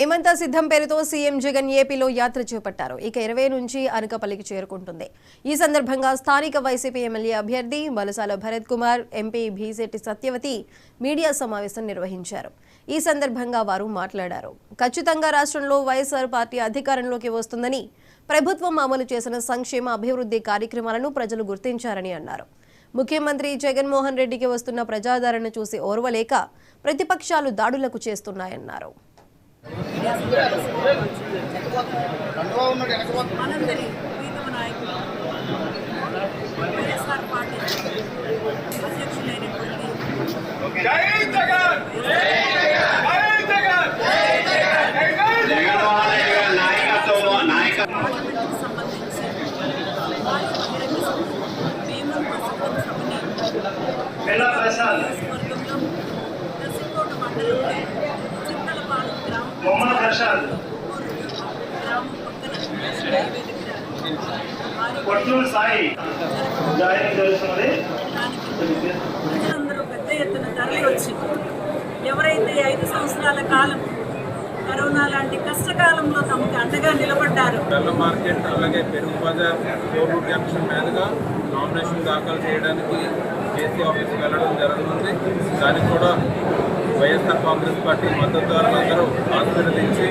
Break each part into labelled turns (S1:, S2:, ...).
S1: హేమంత సిద్ధం పేరుతో సీఎం జగన్ ఏపీలో యాత్ర చేపట్టారు. ఇక 20 నుంచి అనకాపల్లికి చేరుకుంటుంది. ఈ సందర్భంగా స్థానిక వైసీపీ ఎమ్మెల్యే అభ్యర్థి బలసాల భరత్ కుమార్, ఎంపీ భీశెట్టి సత్యవతి మీడియా సమావేశం నిర్వహించారు. ఈ సందర్భంగా వారు మాట్లాడారు. ఖచ్చితంగా రాష్ట్రంలో వైఎస్ఆర్ పార్టీ అధికారంలోకి వస్తుందని, ప్రభుత్వం అమలు చేసిన సంక్షేమ అభివృద్ధి కార్యక్రమాలను ప్రజలు గుర్తించారని అన్నారు. ముఖ్యమంత్రి జగన్మోహన్ రెడ్డికి వస్తున్న ప్రజాదరణ చూసి ఓర్వలేక ప్రతిపక్షాలు దాడులకు చేస్తున్నాయన్నారు.
S2: మనందరి ప్రీతమ నాయకులు వైఎస్ఆర్ పార్టీ అధ్యక్షులైనటువంటి పార్లమెంట్కు సంబంధించి భారీ బహిరంగ సభ హేమంత సిద్ధం సభని నియోజకవర్గంలో దర్శికోట మండలంలో చింతలపాలెం గ్రామం పక్కన ప్రజలందరూ పెద్ద ఎత్తున తరలి వచ్చి ఎవరైతే 5 సంవత్సరాల కాలం కరోనా లాంటి కష్టకాలంలో తమకు అండగా నిలబడ్డారు.
S3: బెల్లం మార్కెట్ అలాగే పెరుగు బజార్ కోర్టు జంక్షన్ మీదుగా నామినేషన్ దాఖలు చేయడానికి జేసీ ఆఫీస్కి వెళ్ళడం జరుగుతుంది. దానికి కూడా వైఎస్ఆర్ కాంగ్రెస్ పార్టీ మద్దతుదారులందరూ ఆశీర్వదించి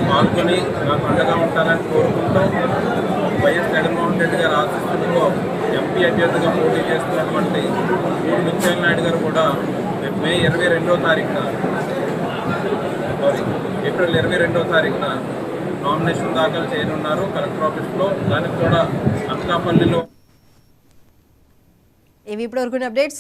S3: పాల్గొని నాకు అండగా ఉంటారని కోరుకుంటూ వైఎస్ జగన్మోహన్ రెడ్డి గారు ఆశీస్సులతో ఎంపీ అభ్యర్థిగా పోటీ చేస్తున్నటువంటి మూడు ముత్యాల నాయుడు గారు కూడా మే 22వ తారీఖున ఏప్రిల్ 22వ తారీఖున నామినేషన్ దాఖలు చేయనున్నారు కలెక్టర్ ఆఫీస్లో. దానికి కూడా అనకాపల్లిలో
S1: ఇవి ఇప్పటివరకు అప్డేట్స్.